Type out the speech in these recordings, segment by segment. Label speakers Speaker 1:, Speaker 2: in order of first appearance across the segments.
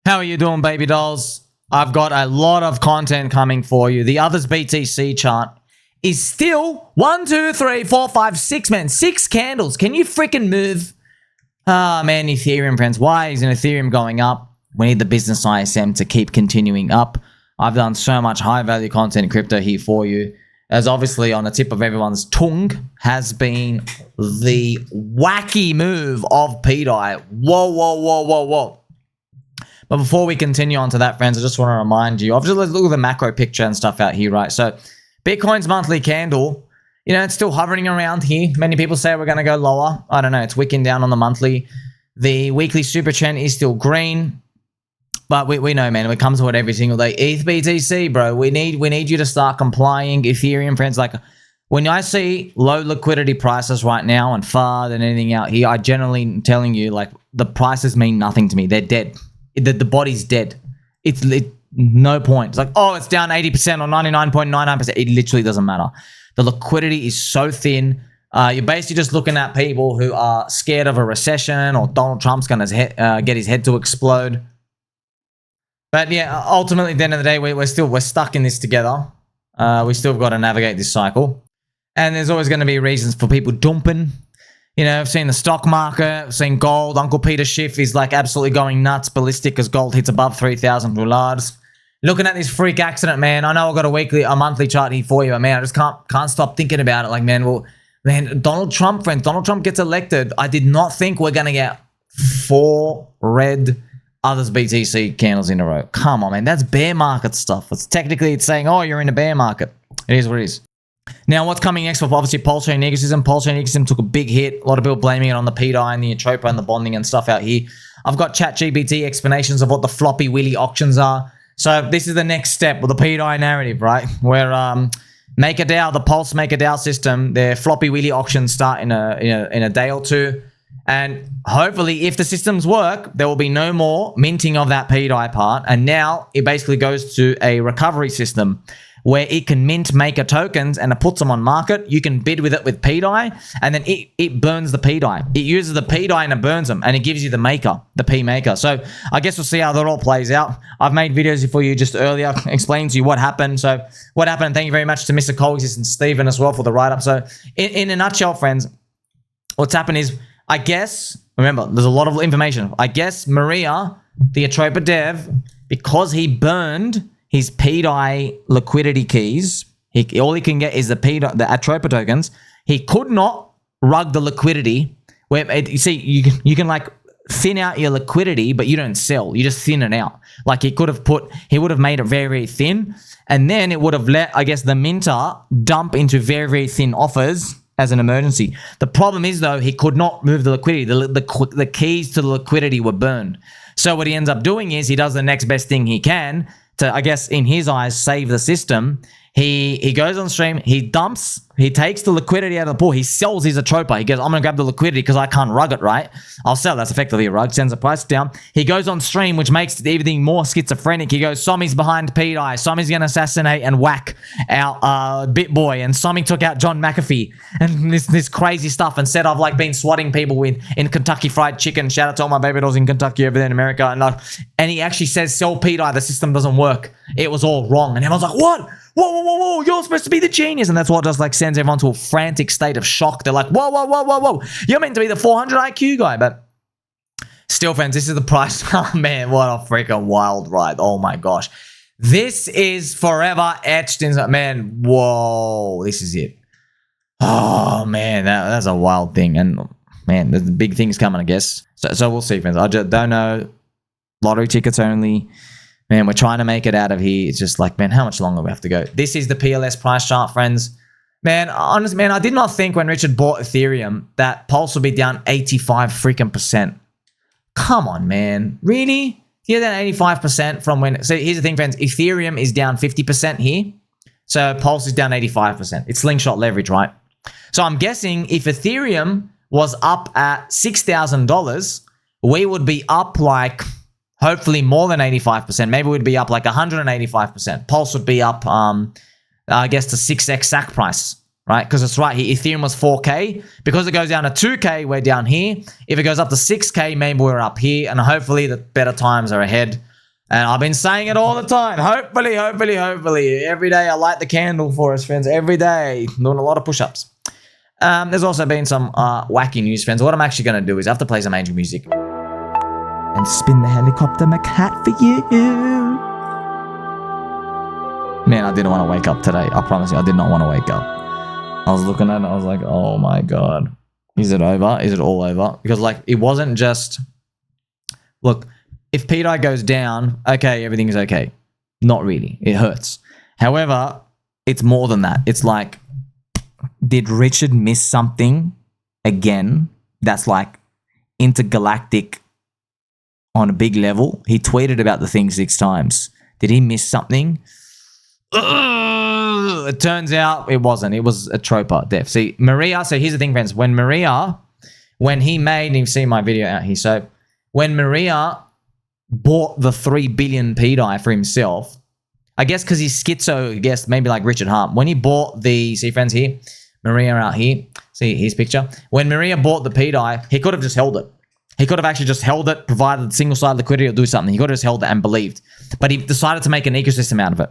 Speaker 1: How are you doing, baby dolls? I've got a lot of content coming for you. The others BTC chart is still 1, 2, 3, 4, 5, 6, man. 6 candles. Can you freaking move? Ah, man, Ethereum, friends. Why isn't Ethereum going up? We need the business ISM to keep continuing up. I've done so much high-value content in crypto here for you. As obviously on the tip of everyone's tongue has been the wacky move of pDAI. Whoa, whoa, whoa, whoa, whoa. But before we continue on to that, friends, I just want to remind you, obviously, let's look at the macro picture and stuff out here, right? So Bitcoin's monthly candle, you know, it's still hovering around here. Many people say we're going to go lower. I don't know. It's wicking down on the monthly. The weekly super trend is still green. But we know, man, it comes with every single day. ETH BTC, bro, we need you to start complying. Ethereum, friends, like when I see low liquidity prices right now and FUD and anything out here, I generally am telling you, like, the prices mean nothing to me. They're dead. The body's dead. It's no point. It's like, oh, it's down 80% or 99.99%. It literally doesn't matter. The liquidity is so thin. You're basically just looking at people who are scared of a recession or Donald Trump's going to get his head to explode. But yeah, ultimately, at the end of the day, we're stuck in this together. We still got to navigate this cycle. And there's always going to be reasons for people dumping. You know, I've seen the stock market, I've seen gold. Uncle Peter Schiff is like absolutely going nuts, ballistic as gold hits above 3,000 roulards. Looking at this freak accident, man. I know I've got a monthly chart here for you, but man, I just can't stop thinking about it. Like, man, Donald Trump, friends, Donald Trump gets elected. I did not think we're going to get 4 red others BTC candles in a row. Come on, man. That's bear market stuff. It's saying, oh, you're in a bear market. It is what it is. Now, what's coming next for obviously PulseChain ecosystem? PulseChain ecosystem took a big hit. A lot of people blaming it on the pDAI and the Atropa and the bonding and stuff out here. I've got ChatGPT explanations of what the Floppy Willy Auctions are. So this is the next step with the pDAI narrative, right? Where MakerDAO, the Pulse MakerDAO system, their Floppy Willy Auctions start in a day or two. And hopefully, if the systems work, there will be no more minting of that pDAI part. And now it basically goes to a recovery system where it can mint maker tokens and it puts them on market. You can bid with it with pDAI, and then it burns the pDAI. It uses the pDAI and it burns them, and it gives you the maker, the P maker. So I guess we'll see how that all plays out. I've made videos for you just earlier explaining to you what happened. So what happened, and thank you very much to Mr. Coexist and Steven as well for the write-up. So in a nutshell, friends, what's happened is, I guess, remember, there's a lot of information. I guess Maria, the Atropa dev, because he burned his pDAI liquidity keys, all he can get is the Atropa tokens. He could not rug the liquidity. You see, you can like thin out your liquidity, but you don't sell. You just thin it out. Like he would have made it very, very thin, and then it would have let, I guess, the minter dump into very, very thin offers as an emergency. The problem is, though, he could not move the liquidity. The keys to the liquidity were burned. So what he ends up doing is he does the next best thing he can to, I guess, in his eyes, save the system. He goes on stream, he takes the liquidity out of the pool, he sells his Atropa. He goes, I'm going to grab the liquidity because I can't rug it, right? I'll sell. That's effectively a rug, sends the price down. He goes on stream, which makes everything more schizophrenic. He goes, Sommi's behind pDAI. Sommi's going to assassinate and whack our BitBoy. And Sommi took out John McAfee and this crazy stuff, and said I've like been swatting people in Kentucky Fried Chicken. Shout out to all my baby dolls in Kentucky over there in America. And he actually says, sell pDAI, the system doesn't work. It was all wrong. And everyone's like, what? Whoa, you're supposed to be the genius. And that's what just like sends everyone to a frantic state of shock. They're like, whoa. You're meant to be the 400 IQ guy. But still, friends, this is the price. Oh, man, what a freaking wild ride. Oh, my gosh. This is forever etched in. Man, whoa, this is it. Oh, man, that's a wild thing. And, man, there's big things coming, I guess. So we'll see, friends. I just don't know. Lottery tickets only. Man, we're trying to make it out of here. It's just like, man, how much longer we have to go? This is the PLS price chart, friends. Man, honestly, man, I did not think when Richard bought Ethereum that Pulse would be down 85 freaking %. Come on, man. Really? You're down 85% from when... So here's the thing, friends. Ethereum is down 50% here. So Pulse is down 85%. It's slingshot leverage, right? So I'm guessing if Ethereum was up at $6,000, we would be up like... hopefully more than 85%. Maybe we'd be up like 185%. Pulse would be up, I guess, to 6x SAC price, right? Because it's right here. Ethereum was 4K. Because it goes down to 2K, we're down here. If it goes up to 6K, maybe we're up here. And hopefully the better times are ahead. And I've been saying it all the time. Hopefully, every day I light the candle for us, friends. Every day, doing a lot of push-ups. There's also been some wacky news, friends. What I'm actually going to do is I have to play some angel music and spin the helicopter McHat for you. Man, I didn't want to wake up today. I promise you, I did not want to wake up. I was looking at it, I was like, oh my God. Is it over? Is it all over? Because, like, it wasn't just... Look, if pDAI goes down, okay, everything is okay. Not really. It hurts. However, it's more than that. It's like, did Richard miss something again that's, like, intergalactic on a big level? He tweeted about the thing 6 times. Did he miss something? It turns out it wasn't. It was a troper death. See, Maria, so here's the thing, friends. When he made, and you've seen my video out here, so when Maria bought the 3 billion pDAI for himself, I guess because he's schizo, I guess maybe like Richard Heart. When he bought the, see friends here, Maria out here, see his picture. When Maria bought the pDAI, he could have just held it. He could have actually just held it, provided single-side liquidity or do something. He could have just held it and believed. But he decided to make an ecosystem out of it.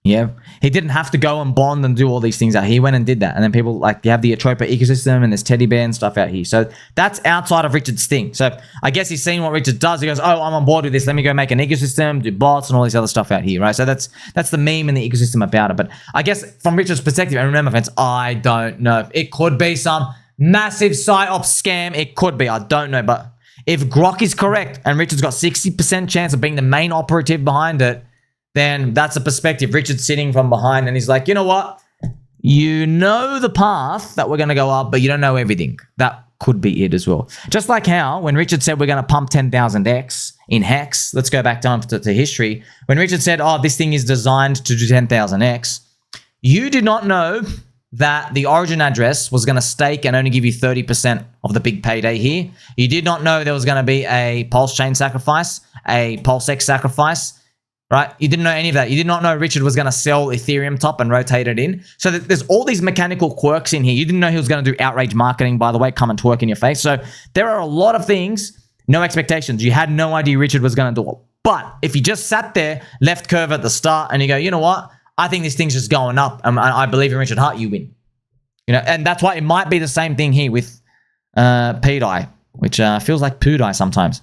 Speaker 1: Yeah, he didn't have to go and bond and do all these things out here. He went and did that. And then people, like, you have the Atropa ecosystem and there's teddy bear and stuff out here. So that's outside of Richard's thing. So I guess he's seen what Richard does. He goes, oh, I'm on board with this. Let me go make an ecosystem, do bots and all this other stuff out here, right? So that's the meme and the ecosystem about it. But I guess from Richard's perspective, and remember, friends, I don't know. It could be some massive psyop scam. It could be. I don't know. But if GROK is correct and Richard's got 60% chance of being the main operative behind it, then that's a perspective. Richard's sitting from behind and he's like, you know what? You know the path that we're going to go up, but you don't know everything. That could be it as well. Just like how when Richard said we're going to pump 10,000x in HEX, let's go back down to history. When Richard said, oh, this thing is designed to do 10,000x, you did not know that the origin address was going to stake and only give you 30% of the big payday here. You did not know there was going to be a PulseChain sacrifice, a PulseX sacrifice, right? You didn't know any of that. You did not know Richard was going to sell Ethereum top and rotate it in. So there's all these mechanical quirks in here. You didn't know he was going to do outrage marketing, by the way, come and twerk in your face. So there are a lot of things, no expectations. You had no idea Richard was going to do it. But if you just sat there, left curve at the start, and you go, you know what? I think this thing's just going up. I believe in Richard Heart, you win. You know, and that's why it might be the same thing here with pDAI, which feels like pDAI sometimes.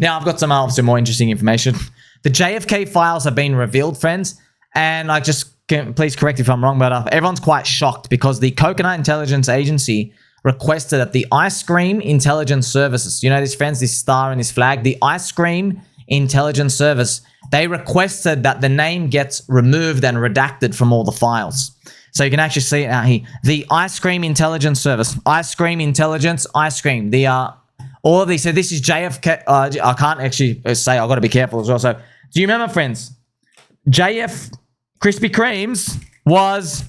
Speaker 1: Now, I've got some more interesting information. The JFK files have been revealed, friends, and I just please correct if I'm wrong, but everyone's quite shocked because the Coconut Intelligence Agency requested that the Ice Cream Intelligence Services, you know this, friends, this star and this flag, the Ice Cream Intelligence Service, they requested that the name gets removed and redacted from all the files. So you can actually see it out here. The Ice Cream Intelligence Service, Ice Cream Intelligence, Ice Cream, all of these. So this is JFK. I can't actually say. I've got to be careful as well. So do you remember, friends? JF Krispy Kremes was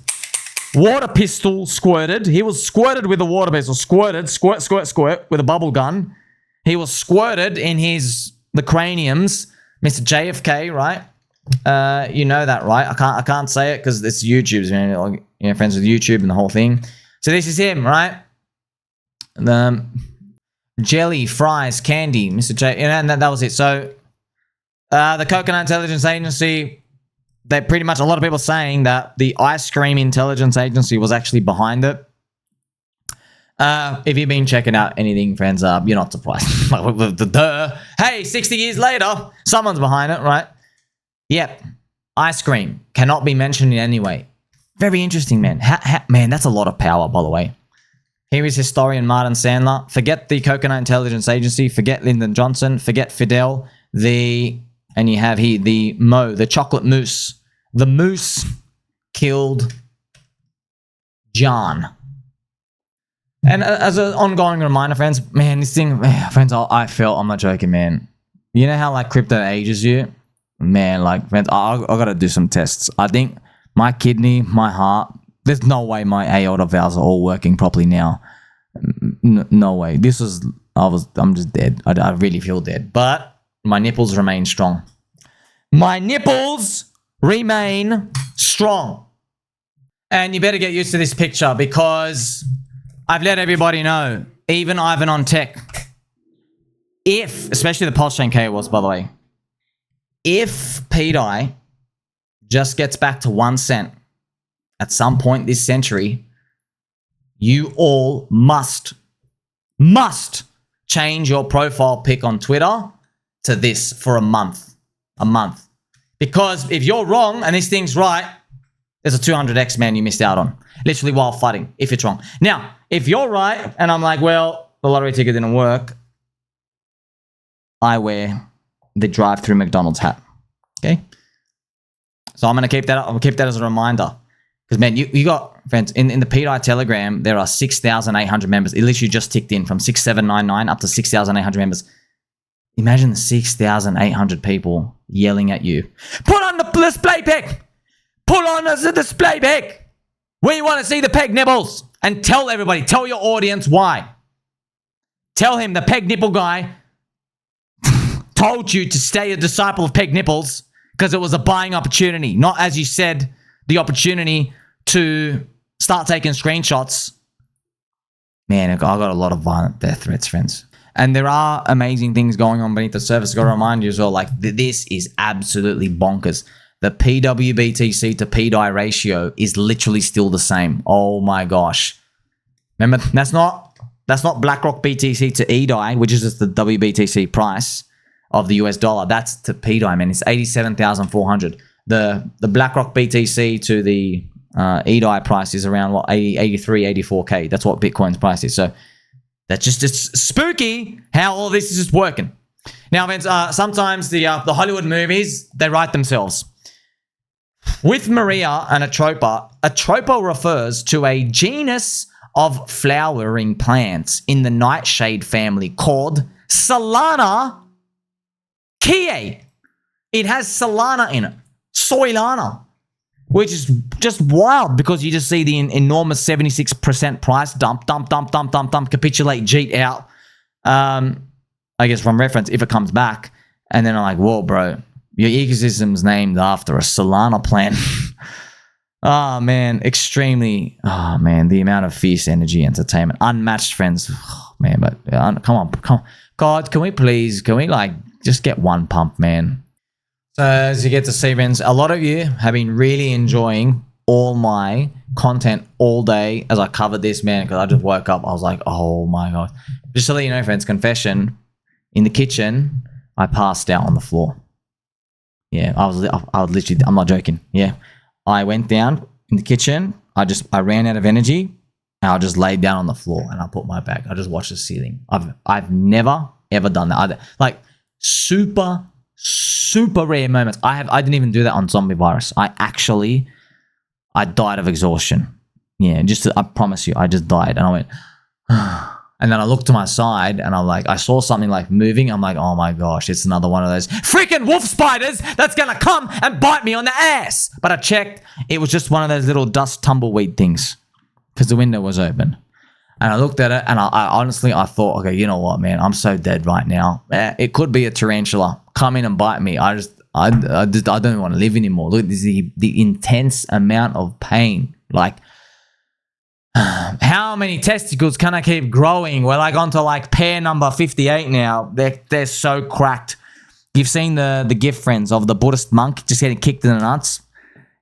Speaker 1: water pistol squirted. He was squirted with a water pistol. Squirt with a bubble gun. He was squirted in the craniums. Mr. JFK, right? You know that, right? I can't say it because it's YouTube's, friends with YouTube and the whole thing. So this is him, right? Jelly, fries, candy, Mr. J, and that was it. So the Coconut Intelligence Agency, they pretty much, a lot of people saying that the Ice Cream Intelligence Agency was actually behind it. If you've been checking out anything, friends, you're not surprised. Hey, 60 years later, someone's behind it, right? Yep. Ice cream cannot be mentioned in any way. Very interesting, man. Man, that's a lot of power, by the way. Here is historian Martin Sandler. Forget the Coconut Intelligence Agency. Forget Lyndon Johnson. Forget Fidel. And you have here the chocolate mousse. The moose killed John. And as an ongoing reminder, friends, man, this thing, friends, I'm not joking, man. You know how, like, crypto ages you? Man, like, friends, I got to do some tests. I think my kidney, my heart, there's no way my aorta valves are all working properly now. No way. I'm just dead. I really feel dead. But my nipples remain strong. My nipples remain strong. And you better get used to this picture because I've let everybody know, even Ivan on Tech, especially the PulseChain KOS, by the way, If pDAI just gets back to 1 cent at some point this century, you all must change your profile pic on Twitter to this for a month. Because if you're wrong and this thing's right, there's a 200x man you missed out on. Literally while fighting, if it's wrong. Now, if you're right and I'm like, well, the lottery ticket didn't work, I wear the drive-through McDonald's hat. Okay? So I'm going to keep that up. I'm going to keep that as a reminder. Because, man, you got, friends, in the pDAI Telegram, there are 6,800 members. It literally just ticked in from 6,799 up to 6,800 members. Imagine 6,800 people yelling at you. Put on the display pic! Put on the display pic! We want to see the peg nipples! And tell everybody, tell your audience why. Tell him the peg nipple guy told you to stay a disciple of peg nipples because it was a buying opportunity. Not, as you said, the opportunity to start taking screenshots. Man, I got a lot of violent death threats, friends. And there are amazing things going on beneath the surface. I've got to remind you as well, like, this is absolutely bonkers. The pWBTC to pDAI ratio is literally still the same. Oh my gosh. Remember, that's not BlackRock BTC to eDAI, which is just the WBTC price of the US dollar. That's to pDAI, man. It's 87,400. The BlackRock BTC to the eDAI price is around, what, 83, 84K. That's what Bitcoin's price is. So that's just spooky how all this is just working. Now, friends, sometimes the Hollywood movies, they write themselves. With Maria and Atropa refers to a genus of flowering plants in the nightshade family called Solana Kiei. It has Solana in it. Soilana. Which is just wild because you just see the enormous 76% price dump, capitulate, jeet out. I guess from reference, if it comes back. And then I'm like, whoa, bro. Your ecosystem's named after a Solana plant. Oh, man. Extremely. Oh, man. The amount of fierce energy, entertainment. Unmatched, friends. Oh, man, but come on. God, can we like just get one pump, man? So as you get to see, friends, a lot of you have been really enjoying all my content all day as I covered this, man, because I just woke up. I was like, oh, my God. Just to let you know, friends, confession. In the kitchen, I passed out on the floor. Yeah, I was literally, I'm not joking. Yeah. I went down in the kitchen. I ran out of energy and I just laid down on the floor and I put my back. I just watched the ceiling. I've never, ever done that. Like super rare moments. I didn't even do that on zombie virus. I died of exhaustion. Yeah, I promise you, I just died. And I went, and then I looked to my side and I saw something like moving. I'm like, oh my gosh, it's another one of those freaking wolf spiders that's gonna come and bite me on the ass. But I checked, it was just one of those little dust tumbleweed things because the window was open. And I looked at it and I honestly, I thought, okay, you know what, man, I'm so dead right now. It could be a tarantula. Come in and bite me. I don't want to live anymore. Look, this is the intense amount of pain. Like, how many testicles can I keep growing? We're like onto like pair number 58 now. They're so cracked. You've seen the GIF, friends, of the Buddhist monk just getting kicked in the nuts.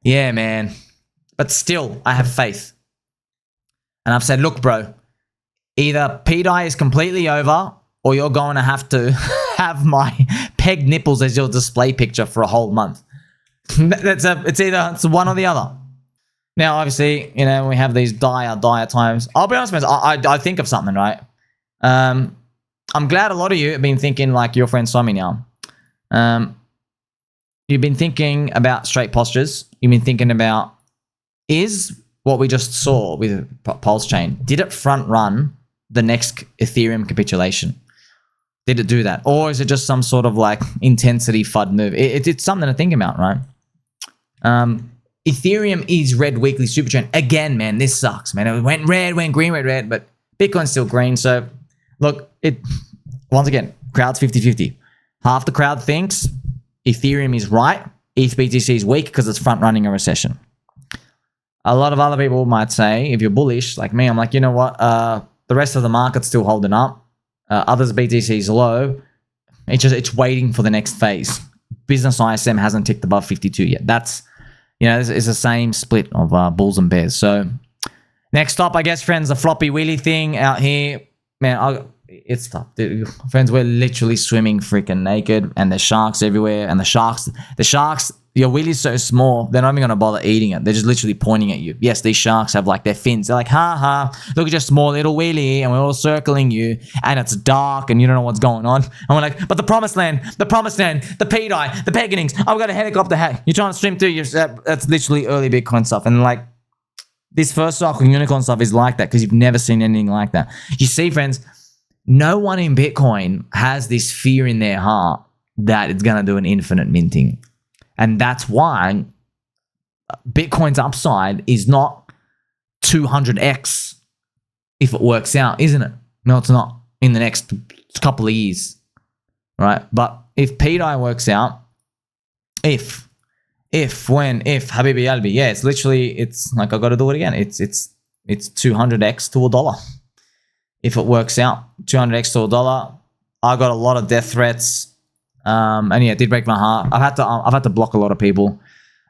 Speaker 1: Yeah, man. But still, I have faith. And I've said, look, bro, either pDAI is completely over or you're going to have have my peg nipples as your display picture for a whole month. It's one or the other. Now, obviously, you know, we have these dire times. I'll be honest, friends, I think of something, right? I'm glad a lot of you have been thinking like your friend Sommi now. You've been thinking about straight postures. You've been thinking about, is what we just saw with PulseChain, did it front run the next Ethereum capitulation? Did it do that? Or is it just some sort of like intensity FUD move? It's something to think about, right? Ethereum is red weekly supertrend. Again, man, this sucks, man. It went red, went green, red, but Bitcoin's still green. So look, once again, crowd's 50-50. Half the crowd thinks Ethereum is right. ETH-BTC is weak because it's front running a recession. A lot of other people might say, if you're bullish, like me, I'm like, you know what? The rest of the market's still holding up. Others BTC is low. It's waiting for the next phase. business ISM hasn't ticked above 52 yet. That's, you know, it's the same split of bulls and bears. So next up, I guess, friends, the Floppy Willy thing out here. Man, it's tough. Dude, friends, we're literally swimming freaking naked, and there's sharks everywhere. And the sharks, your willy's so small, they're not even going to bother eating it. They're just literally pointing at you. Yes, these sharks have like their fins. They're like, ha ha, look at your small little willy, and we're all circling you, and it's dark, and you don't know what's going on. And we're like, but the promised land, the pDAI, the Peganings, I've got a helicopter hat. You're trying to swim through, that's literally early Bitcoin stuff. And like, this first cycle unicorn stuff is like that because you've never seen anything like that. You see, friends, no one in Bitcoin has this fear in their heart that it's going to do an infinite minting. And that's why Bitcoin's upside is not 200x if it works out, isn't it? No, it's not in the next couple of years, right? But if pDAI works out, if Habibi Albi, yeah, it's literally, it's like, I got to do it again. It's 200x to $1. If it works out, 200x to $1. I got a lot of death threats, and yeah, it did break my heart. I've had to block a lot of people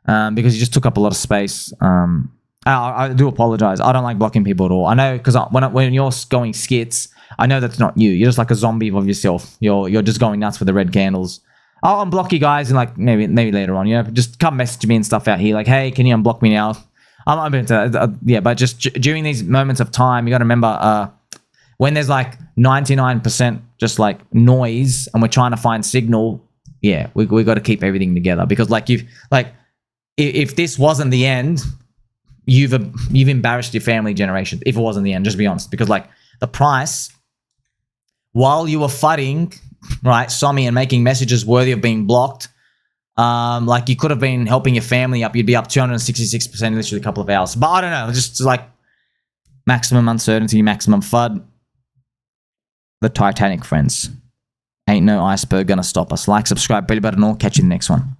Speaker 1: because he just took up a lot of space. I do apologize. I don't like blocking people at all. I know, because when you're going skits, I know that's not you. You're just like a zombie of yourself. You're just going nuts with the red candles. I'll unblock you guys and like maybe later on, you know, just come message me and stuff out here like, hey, can you unblock me now? I'm open to yeah, but just during these moments of time, you got to remember when there's like 99% just like noise and we're trying to find signal, yeah, we got to keep everything together, because like if this wasn't the end, you've embarrassed your family generation. If it wasn't the end, just be honest, because like the price, while you were FUDing, right, Sommi, and making messages worthy of being blocked, like you could have been helping your family up. You'd be up 266% in literally a couple of hours. But I don't know, just like maximum uncertainty, maximum FUD. The Titanic, friends. Ain't no iceberg gonna stop us. Like, subscribe, belly button, all. Catch you in the next one.